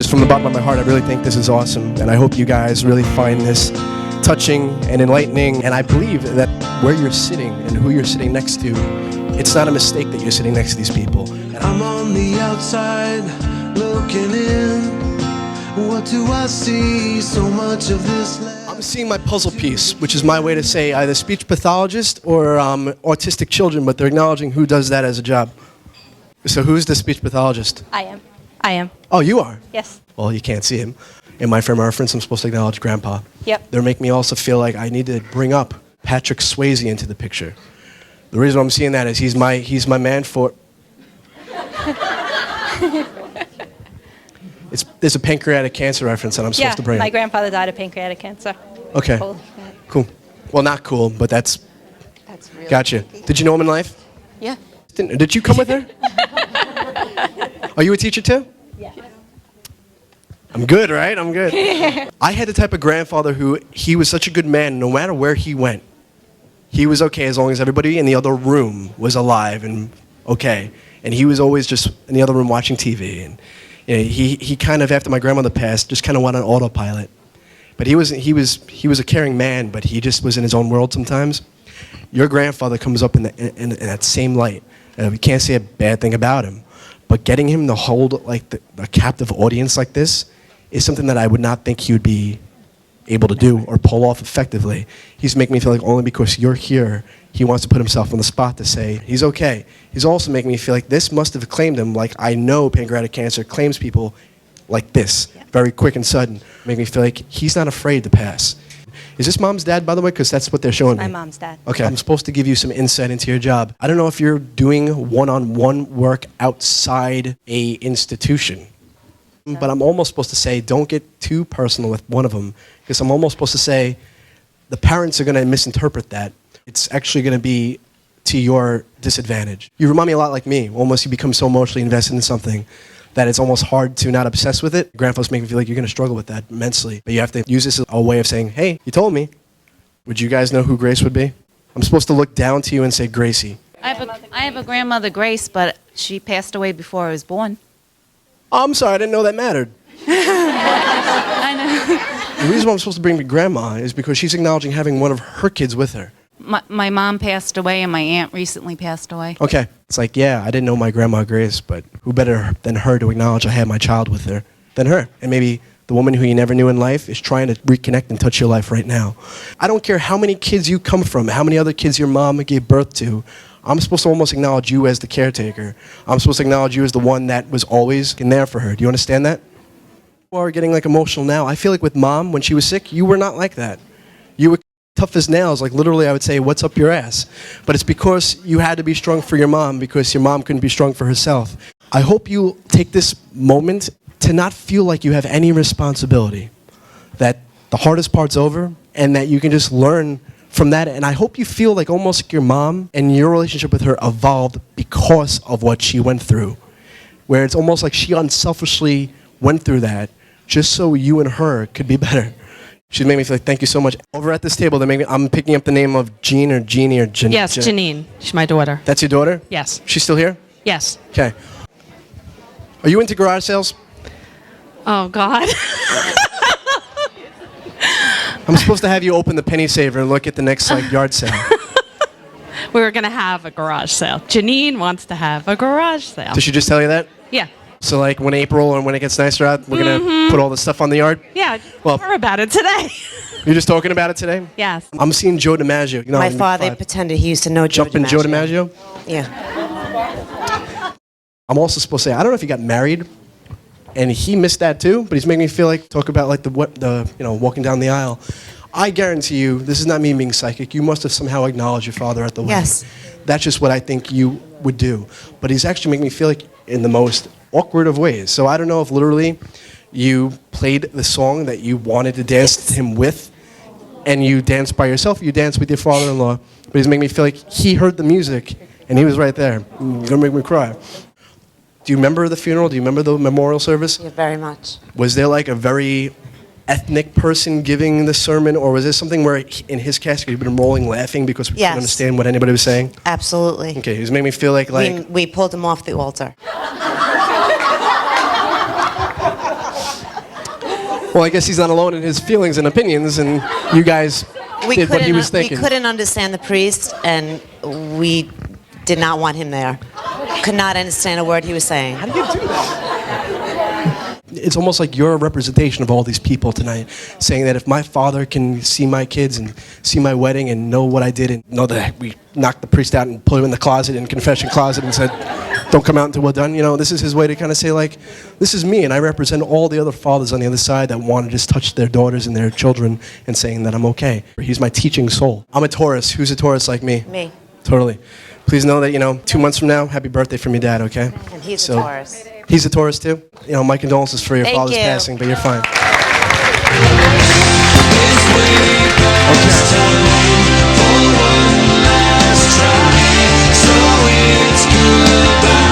Just from the bottom of my heart, I really think this is awesome, and I hope you guys really find this touching and enlightening. And I believe that where you're sitting and who you're sitting next to, it's not a mistake that you're sitting next to these people. I'm on the outside looking in. What do I see? So much of this land. I'm seeing my puzzle piece, which is my way to say either speech pathologist or autistic children, but they're acknowledging who does that as a job. So who's the speech pathologist? I am. Oh, you are? Yes. Well, you can't see him. In my frame of reference, I'm supposed to acknowledge Grandpa. Yep. They're making me also feel like I need to bring up Patrick Swayze into the picture. The reason I'm seeing that is he's my man for... There's a pancreatic cancer reference that I'm supposed to bring my up. grandfather died of pancreatic cancer. Okay. Cool. Well, not cool, but that's really gotcha. tricky. Did you know him in life? Yeah. Did you come with her? Are you a teacher too? Yeah. I'm good, right? I'm good. I had the type of grandfather who, he was such a good man, no matter where he went, he was okay as long as everybody in the other room was alive and okay. And he was always just in the other room watching TV. And you know, he kind of, after my grandmother passed, just kind of went on autopilot. But he was a caring man, but he just was in his own world sometimes. Your grandfather comes up in that same light. We can't say a bad thing about him. But getting him to hold like a captive audience like this is something that I would not think he would be able to do or pull off effectively. He's making me feel like only because you're here, he wants to put himself on the spot to say he's okay. He's also making me feel like this must have claimed him like I know pancreatic cancer claims people like this, very quick and sudden. Making me feel like he's not afraid to pass. Is this mom's dad, by the way? Because that's what they're showing me. My mom's dad. Okay, I'm supposed to give you some insight into your job. I don't know if you're doing one-on-one work outside a institution, but I'm almost supposed to say don't get too personal with one of them, because I'm almost supposed to say the parents are going to misinterpret that. It's actually going to be to your disadvantage. You remind me a lot like me. Almost you become so emotionally invested in something that it's almost hard to not obsess with it. Grandpa's making me feel like you're going to struggle with that immensely. But you have to use this as a way of saying, hey, you told me. Would you guys know who Grace would be? I'm supposed to look down to you and say Gracie. I have a grandmother, Grace, but she passed away before I was born. Oh, I'm sorry, I didn't know that mattered. I know. The reason why I'm supposed to bring my grandma is because she's acknowledging having one of her kids with her. My mom passed away and my aunt recently passed away. Okay. It's like, yeah, I didn't know my grandma Grace, but who better than her to acknowledge I had my child with her than her? And maybe the woman who you never knew in life is trying to reconnect and touch your life right now. I don't care how many kids you come from, how many other kids your mom gave birth to. I'm supposed to almost acknowledge you as the caretaker. I'm supposed to acknowledge you as the one that was always in there for her. Do you understand that? You are getting like emotional now. I feel like with mom, when she was sick, you were not like that. You were tough as nails, like literally I would say, what's up your ass? But it's because you had to be strong for your mom because your mom couldn't be strong for herself. I hope you take this moment to not feel like you have any responsibility, that the hardest part's over and that you can just learn from that. And I hope you feel like almost like your mom and your relationship with her evolved because of what she went through, where it's almost like she unselfishly went through that just so you and her could be better. She's made me feel like, thank you so much. Over at this table, I'm picking up the name of Jean or Jeannie or Janine. Yes, Janine. She's my daughter. That's your daughter? Yes. She's still here? Yes. Okay. Are you into garage sales? Oh, God. I'm supposed to have you open the penny saver and look at the next yard sale. We were going to have a garage sale. Janine wants to have a garage sale. Did she just tell you that? Yeah. So like when April or when it gets nicer out, we're going to put all the stuff on the yard? Yeah. Well, We're about it today. You're just talking about it today? Yes. I'm seeing Joe DiMaggio. You know, My father pretended he used to know Joe Jumpin' Joe DiMaggio? Yeah. I'm also supposed to say, I don't know if he got married, and he missed that too, but he's making me feel like, talk about like the walking down the aisle. I guarantee you, this is not me being psychic, you must have somehow acknowledged your father at the wedding. Yes. That's just what I think you would do. But he's actually making me feel like in the most awkward of ways. So I don't know if literally you played the song that you wanted to dance to him with, and you danced by yourself, or you danced with your father-in-law, but he's making me feel like he heard the music, and he was right there. You're gonna make me cry. Do you remember the funeral? Do you remember the memorial service? Yeah, very much. Was there like a very ethnic person giving the sermon, or was this something where in his casket he'd been rolling laughing because we couldn't understand what anybody was saying? Absolutely. Okay, he was making me feel like We pulled him off the altar. Well, I guess he's not alone in his feelings and opinions, and you guys did what he was thinking. We couldn't understand the priest, and we did not want him there. Could not understand a word he was saying. How do you do that? It's almost like you're a representation of all these people tonight, saying that if my father can see my kids and see my wedding and know what I did and know that we knocked the priest out and put him in the closet, in confession closet, and said, don't come out until we're done, you know, this is his way to kind of say, like, this is me, and I represent all the other fathers on the other side that want to just touch their daughters and their children and saying that I'm okay. He's my teaching soul. I'm a Taurus. Who's a Taurus like me? Me. Totally. Please know that, 2 months from now, happy birthday from your dad, okay? And he's a Taurus. He's a Taurus too? My condolences for your Thank father's you. passing, but you're fine. For one last try, so it's goodbye.